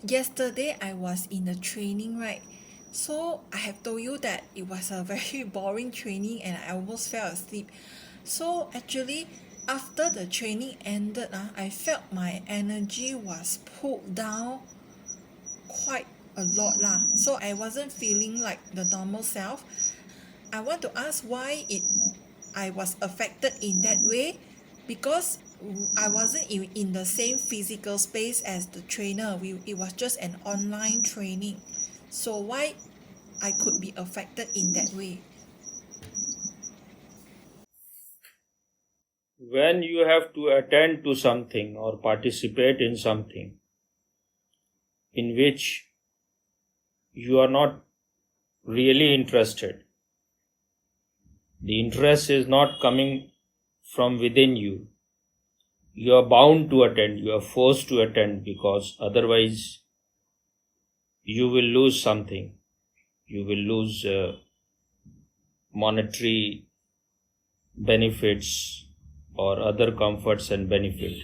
Yesterday I was in the training, right? So I have told you that it was a very boring training and I almost fell asleep. So actually, after the training ended, I felt my energy was pulled down quite a lot lah. So I wasn't feeling like the normal self. I want to ask why I was affected in that way, because I wasn't in the same physical space as the trainer. It was just an online training. So why I could be affected in that way? When you have to attend to something or participate in something in which you are not really interested, the interest is not coming from within you. You are bound to attend, you are forced to attend, because otherwise you will lose something. You will lose monetary benefits or other comforts and benefit,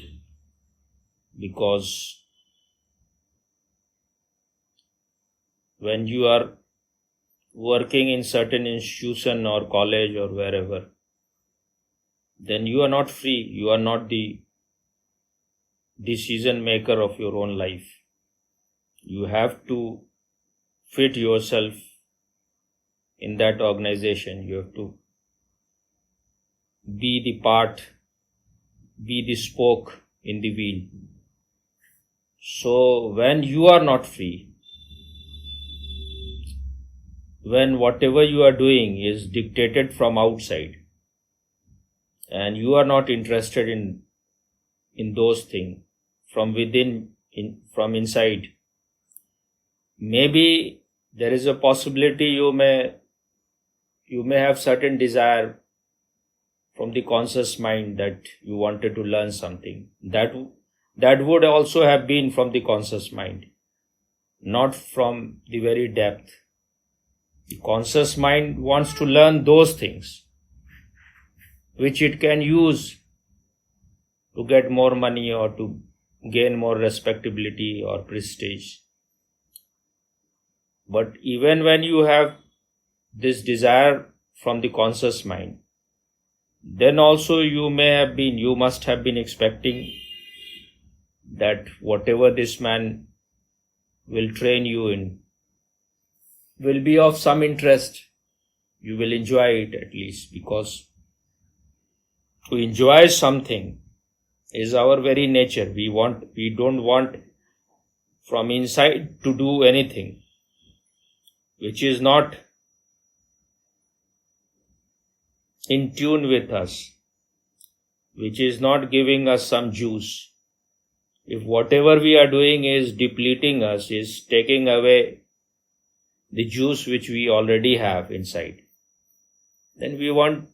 because when you are working in certain institution or college or wherever, then you are not free. You are not the decision maker of your own life. You have to fit yourself in that organization. You have to be the part, be the spoke in the wheel. So when you are not free, when whatever you are doing is dictated from outside, and you are not interested in those things from within, from inside, maybe there is a possibility you may have certain desire from the conscious mind that you wanted to learn something. That would also have been from the conscious mind, not from the very depth. The conscious mind wants to learn those things which it can use to get more money or to gain more respectability or prestige. But even when you have this desire from the conscious mind, then also you must have been expecting that whatever this man will train you in will be of some interest. You will enjoy it at least, because to enjoy something is our very nature. We don't want from inside to do anything which is not in tune with us, which is not giving us some juice. If whatever we are doing is depleting us, is taking away the juice which we already have inside, then we want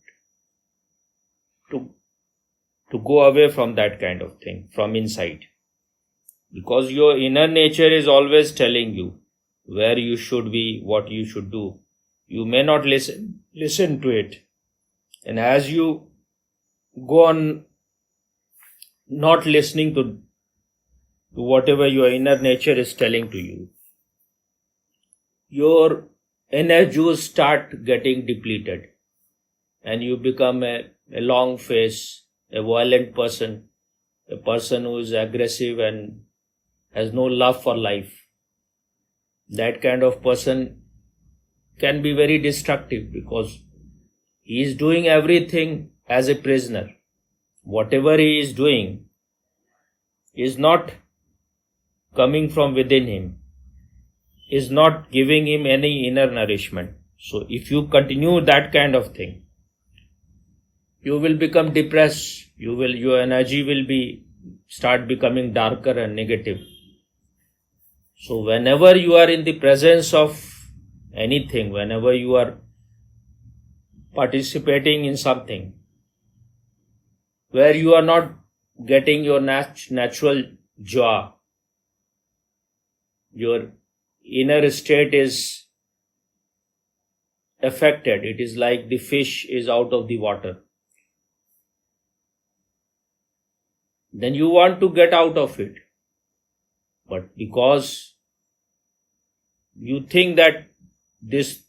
to go away from that kind of thing from inside. Because your inner nature is always telling you where you should be, what you should do. You may not listen to it. And as you go on not listening to whatever your inner nature is telling to you, your inner juice start getting depleted, and you become a long face, a violent person, a person who is aggressive and has no love for life. That kind of person can be very destructive, because he is doing everything as a prisoner. Whatever he is doing is not coming from within him, is not giving him any inner nourishment. So if you continue that kind of thing, you will become depressed. Your energy will start becoming darker and negative. So whenever you are in the presence of anything, whenever you are participating in something where you are not getting your natural joy, your inner state is affected. It is like the fish is out of the water. Then you want to get out of it. But because you think that this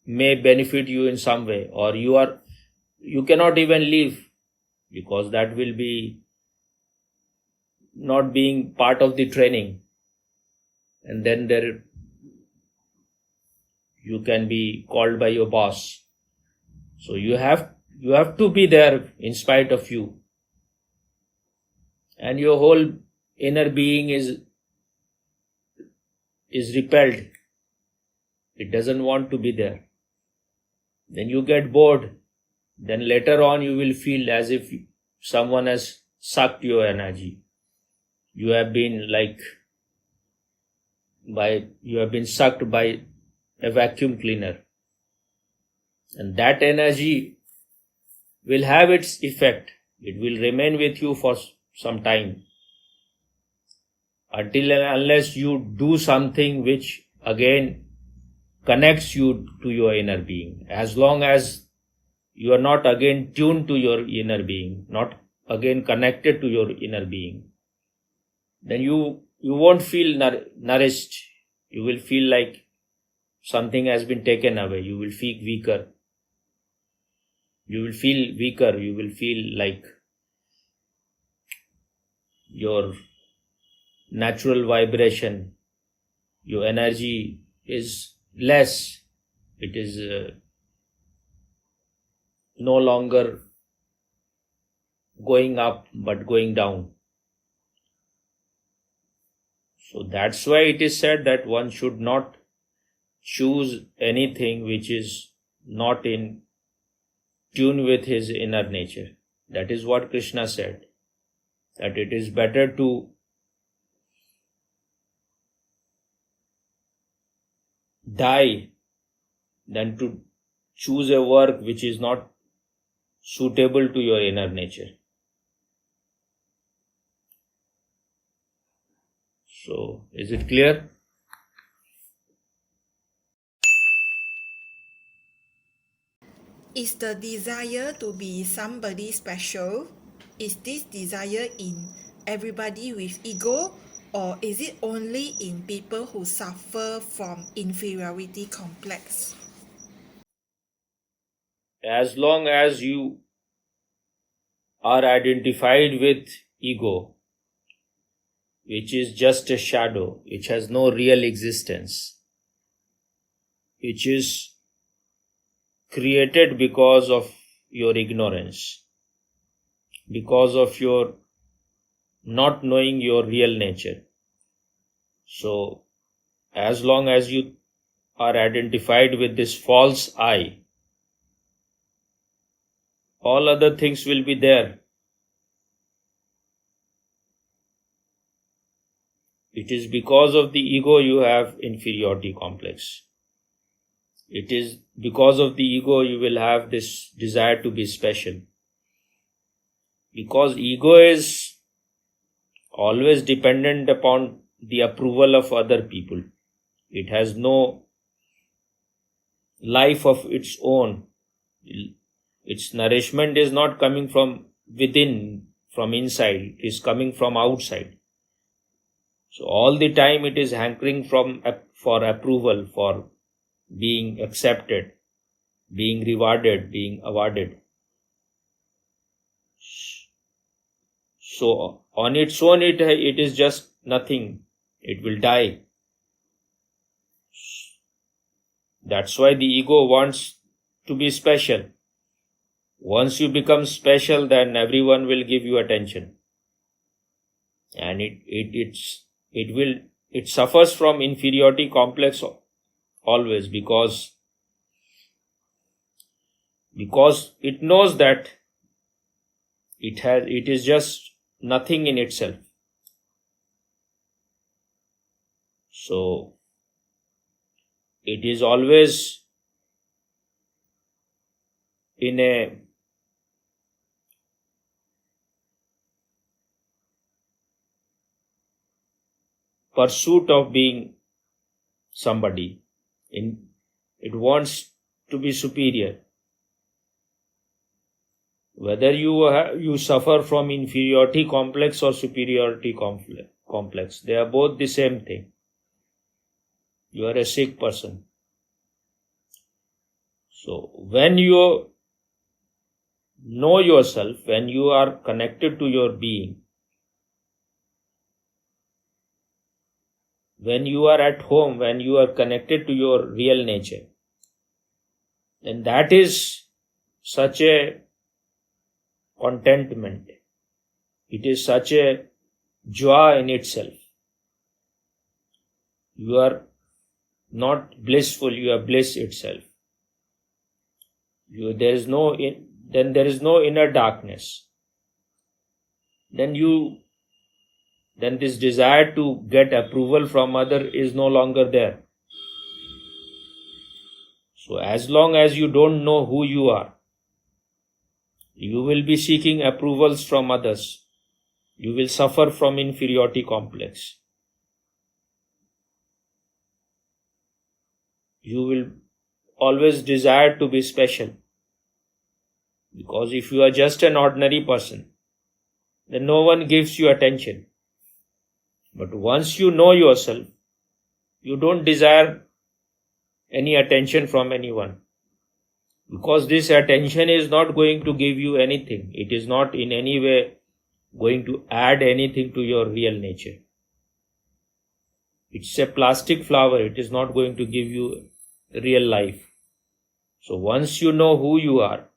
may benefit you in some way, or you cannot even leave, because that will be not being part of the training, and then you can be called by your boss. So you have to be there in spite of you, and your whole inner being is repelled. It doesn't want to be there. Then you get bored. Then later on you will feel as if someone has sucked your energy. You have been sucked by a vacuum cleaner. And that energy will have its effect. It will remain with you for some time, until and unless you do something which again connects you to your inner being. As long as you are not again tuned to your inner being, not again connected to your inner being, then you won't feel nourished. You will feel like something has been taken away. You will feel weaker. You will feel like your natural vibration, your energy is less. It is no longer going up but going down. So that's why it is said that one should not choose anything which is not in tune with his inner nature. That is what Krishna said, that it is better to die than to choose a work which is not suitable to your inner nature. So, is it clear? Is the desire to be somebody special, is this desire in everybody with ego, or is it only in people who suffer from inferiority complex? As long as you are identified with ego, which is just a shadow, which has no real existence, which is created because of your ignorance, because of your not knowing your real nature. So, as long as you are identified with this false I, all other things will be there. It is because of the ego you have inferiority complex. It is because of the ego you will have this desire to be special. Because ego is always dependent upon the approval of other people. It has no life of its own. Its nourishment is not coming from within, from inside. It is coming from outside. So all the time it is hankering for approval, for being accepted, being rewarded, being awarded. So on its own it is just nothing. It will die. That's why the ego wants to be special. Once you become special, then everyone will give you attention. And it suffers from inferiority complex always, because it knows that it is just nothing in itself. So it is always in a pursuit of being somebody. It wants to be superior. Whether you suffer from inferiority complex or superiority complex, they are both the same thing. You are a sick person. So when you know yourself, when you are connected to your being, when you are at home, when you are connected to your real nature, then that is such a contentment. It is such a joy in itself. You are not blissful, you are bliss itself. Then there is no inner darkness. Then this desire to get approval from other is no longer there. So as long as you don't know who you are, you will be seeking approvals from others. You will suffer from inferiority complex. You will always desire to be special. Because if you are just an ordinary person, then no one gives you attention. But once you know yourself, you don't desire any attention from anyone. Because this attention is not going to give you anything. It is not in any way going to add anything to your real nature. It's a plastic flower. It is not going to give you real life. So once you know who you are,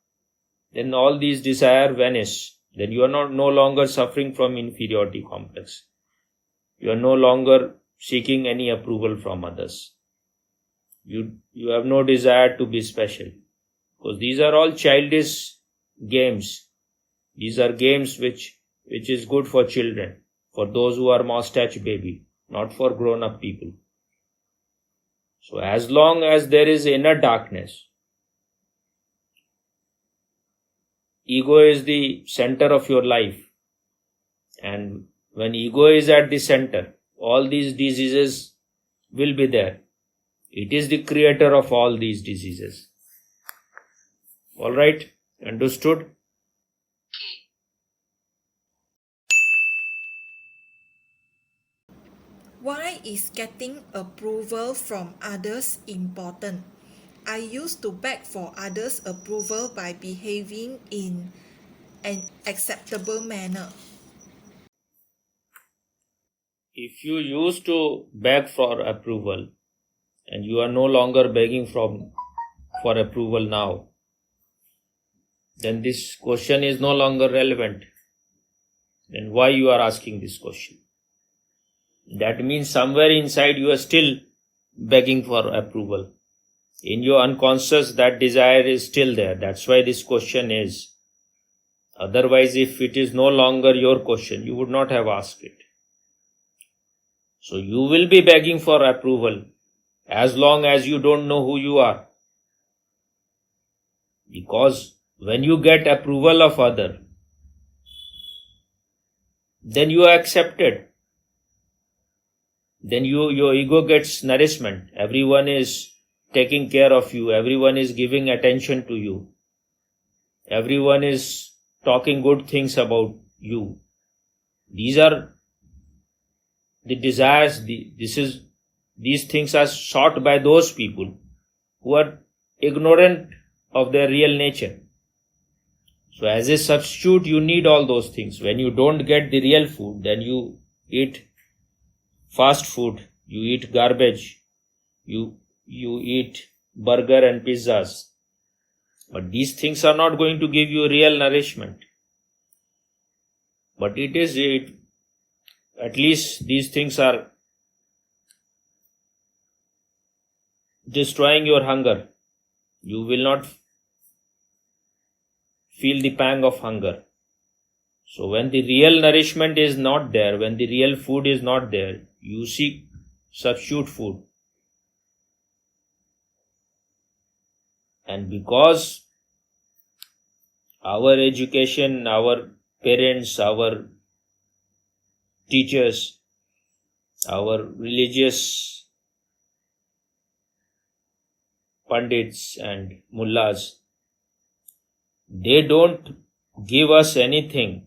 then all these desires vanish. Then you are no longer suffering from inferiority complex. You are no longer seeking any approval from others. You have no desire to be special. Because these are all childish games. These are games which is good for children, for those who are mustache baby, not for grown-up people. So as long as there is inner darkness, ego is the center of your life. And when ego is at the center, all these diseases will be there. It is the creator of all these diseases. Alright? Understood? Why is getting approval from others important? I used to beg for others' approval by behaving in an acceptable manner. If you used to beg for approval and you are no longer begging for approval now, then this question is no longer relevant. Then why you are asking this question? That means somewhere inside you are still begging for approval. In your unconscious, that desire is still there. That's why this question is. Otherwise, if it is no longer your question, you would not have asked it. So you will be begging for approval as long as you don't know who you are. Because when you get approval of other, then you are accepted. Then your ego gets nourishment. Everyone is taking care of you. Everyone is giving attention to you. Everyone is talking good things about you. These are the desires. These things are sought by those people who are ignorant of their real nature. So as a substitute, you need all those things. When you don't get the real food, then you eat fast food, you eat garbage, you eat burger and pizzas. But these things are not going to give you real nourishment. But at least these things are destroying your hunger. You will not feel the pang of hunger. So when the real nourishment is not there, when the real food is not there, you seek substitute food. And because our education, our parents, our teachers, our religious pandits and mullahs, they don't give us anything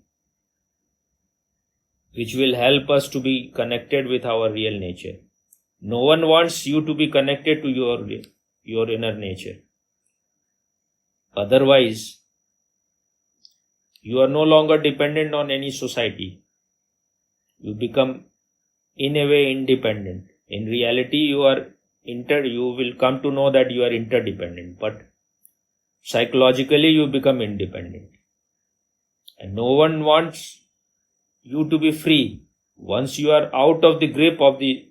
which will help us to be connected with our real nature. No one wants you to be connected to your inner nature. Otherwise, you are no longer dependent on any society. You become, in a way, independent. In reality, you will come to know that you are interdependent, but psychologically you become independent. And no one wants you to be free. Once you are out of the grip of the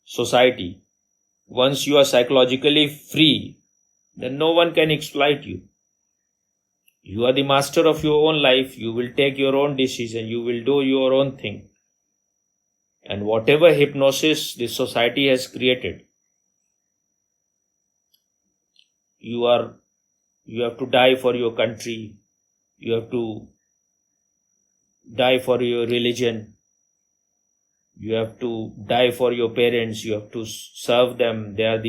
society, once you are psychologically free, then no one can exploit you. You are the master of your own life. You will take your own decision. You will do your own thing. And whatever hypnosis this society has created, you have to die for your country. You have to die for your religion. You have to die for your parents. You have to serve them. They are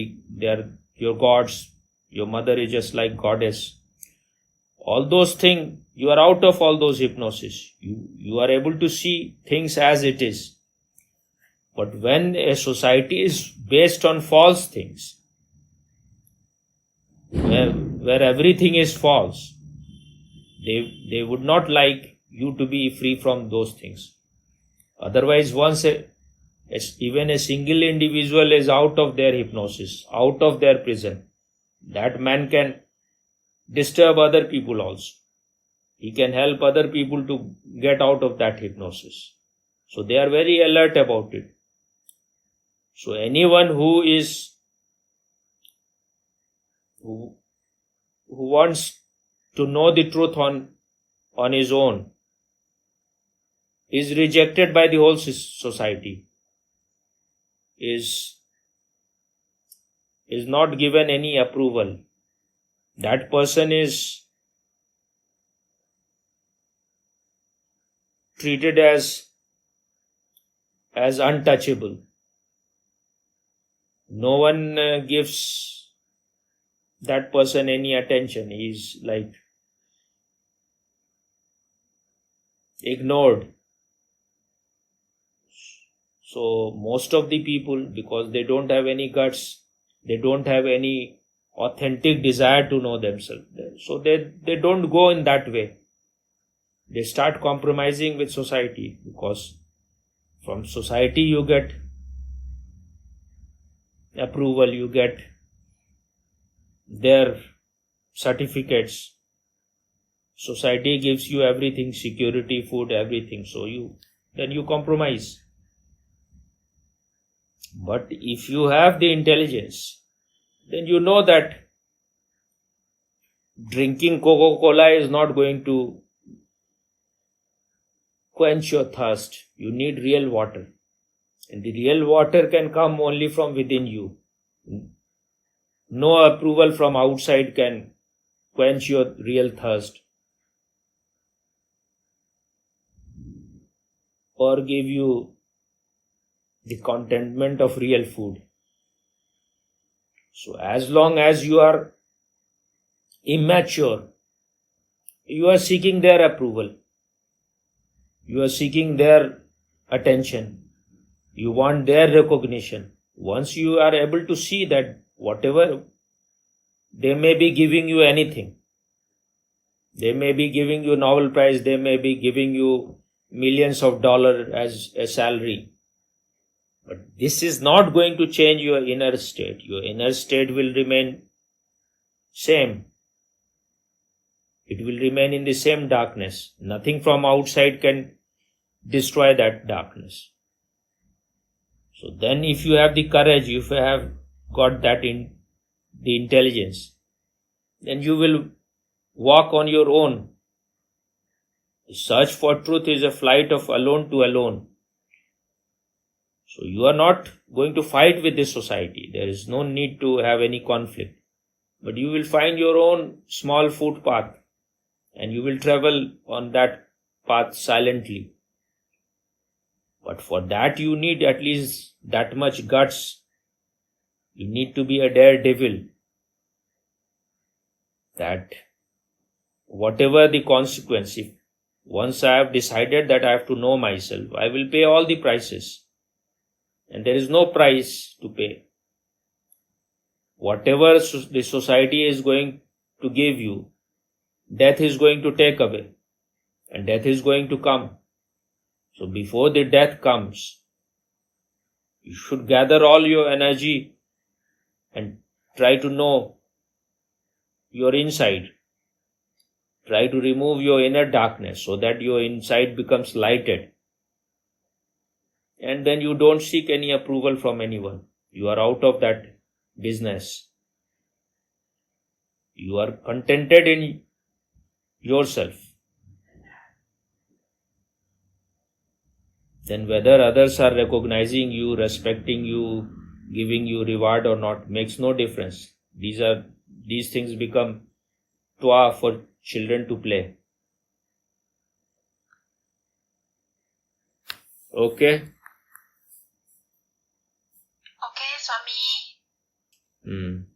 your gods. Your mother is just like goddess. All those things, you are out of all those hypnosis. You are able to see things as it is. But when a society is based on false things, where everything is false, they would not like you to be free from those things. Otherwise, once even a single individual is out of their hypnosis, out of their prison, that man can disturb other people also. He can help other people to get out of that hypnosis. So they are very alert about it. So anyone who wants to know the truth on his own is rejected by the whole society, is not given any approval. That person is treated as untouchable. No one gives that person any attention. He is like ignored. So most of the people, because they don't have any guts, they don't have any authentic desire to know themselves, so they don't go in that way. They start compromising with society, because from society you get approval, you get their certificates. Society gives you everything, security, food, everything. So then you compromise. But if you have the intelligence, then you know that drinking Coca-Cola is not going to quench your thirst. You need real water. And the real water can come only from within you. No approval from outside can quench your real thirst or give you the contentment of real food. So as long as you are immature, you are seeking their approval. You are seeking their attention. You want their recognition. Once you are able to see that whatever, they may be giving you anything. They may be giving you Nobel Prize. They may be giving you millions of dollars as a salary. But this is not going to change your inner state. Your inner state will remain same. It will remain in the same darkness. Nothing from outside can destroy that darkness. So then if you have the courage, if you have got that in the intelligence, then you will walk on your own. The search for truth is a flight of alone to alone. So you are not going to fight with this society. There is no need to have any conflict. But you will find your own small footpath and you will travel on that path silently. But for that you need at least that much guts. You need to be a daredevil. That whatever the consequence, if once I have decided that I have to know myself, I will pay all the prices. and there is no price to pay. Whatever the society is going to give you, death is going to take away, and death is going to come. So before the death comes, you should gather all your energy and try to know your inside. Try to remove your inner darkness so that your inside becomes lighted. And then you don't seek any approval from anyone. You are out of that business. You are contented in yourself. Then whether others are recognizing you, respecting you, giving you reward or not makes no difference. These things become toy for children to play. Okay? Okay, Swami.